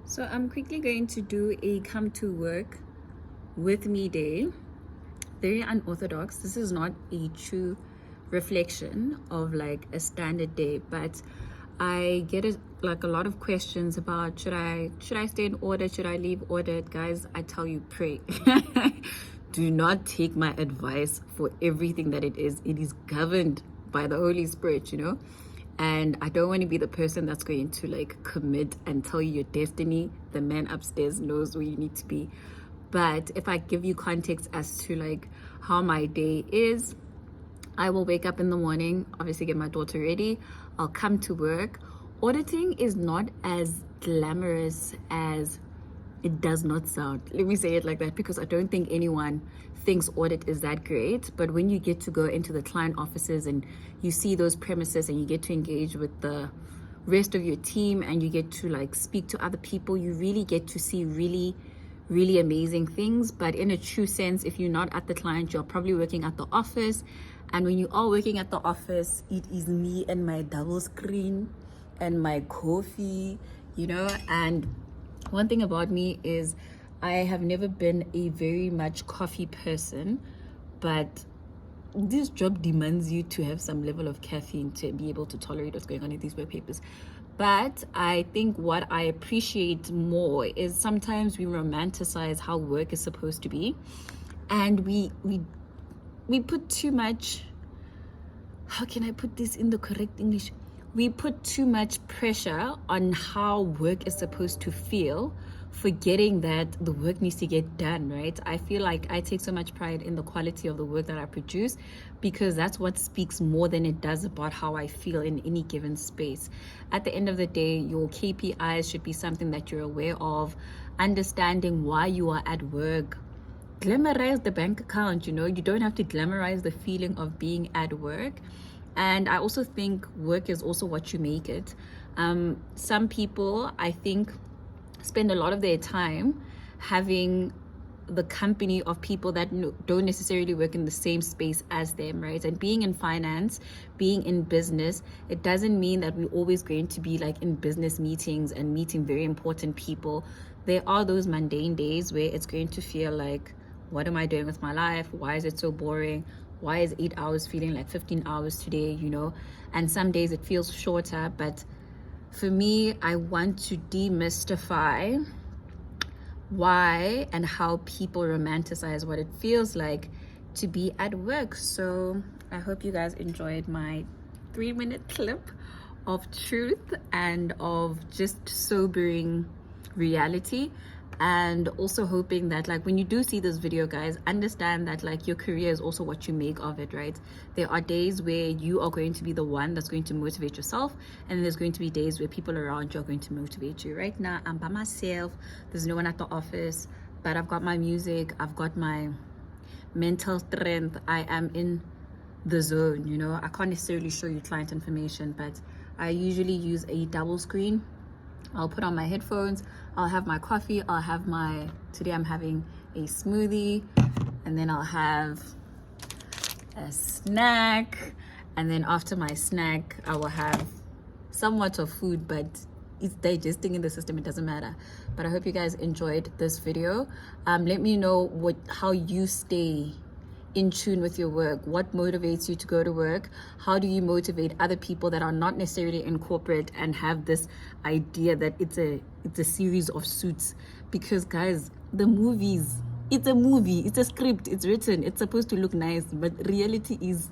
So I'm quickly going to do a come to work with me day. Very unorthodox. This is not a true reflection of like a standard day, but I get like a lot of questions about should I stay in order, should I leave ordered? Guys, I tell you, pray. Do not take my advice for everything that it is. It is governed by the Holy Spirit, and I don't want to be the person that's going to like commit and tell you your destiny. The man upstairs knows where you need to be. But if I give you context as to like how my day is, I will wake up in the morning, obviously get my daughter ready. I'll come to work. Auditing is not as glamorous as it does not sound. Let me say it like that, because I don't think anyone thinks audit is that great. But when you get to go into the client offices and you see those premises and you get to engage with the rest of your team and you get to like speak to other people, you really get to see really amazing things. But in a true sense, if you're not at the client, you're probably working at the office. And when you are working at the office, it is me and my double screen and my coffee, and one thing about me is I have never been a very much coffee person, but this job demands you to have some level of caffeine to be able to tolerate what's going on in these work papers. But I think what I appreciate more is sometimes we romanticize how work is supposed to be, and we put too much, how can I put this in the correct English? We put too much pressure on how work is supposed to feel, forgetting that the work needs to get done, right? I feel like I take so much pride in the quality of the work that I produce, because that's what speaks more than it does about how I feel in any given space. At the end of the day, your KPIs should be something that you're aware of, understanding why you are at work. Glamorize the bank account, you don't have to glamorize the feeling of being at work. And I also think work is also what you make it. Some people, I think, spend a lot of their time having the company of people that don't necessarily work in the same space as them, right? And being in finance, being in business, it doesn't mean that we're always going to be like in business meetings and meeting very important people. There are those mundane days where it's going to feel like, what am I doing with my life? Why is it so boring? Why is 8 hours feeling like 15 hours today, And some days it feels shorter. But for me, I want to demystify why and how people romanticize what it feels like to be at work. So I hope you guys enjoyed my 3-minute clip of truth and of just sobering reality. And also hoping that like when you do see this video, guys, understand that like your career is also what you make of it, right? There are days where you are going to be the one that's going to motivate yourself, and there's going to be days where people around you are going to motivate you. Right now I'm by myself, there's no one at the office, but I've got my music, I've got my mental strength, I am in the zone. I can't necessarily show you client information, but I usually use a double screen. I'll put on my headphones, I'll have my coffee, today I'm having a smoothie, and then I'll have a snack, and then after my snack, I will have somewhat of food, but it's digesting in the system, it doesn't matter. But I hope you guys enjoyed this video. Let me know how you stay in tune with your work. What motivates you to go to work? How do you motivate other people that are not necessarily in corporate and have this idea that it's a series of suits? Because guys, the movies, it's a movie, it's a script, it's written, it's supposed to look nice, but reality is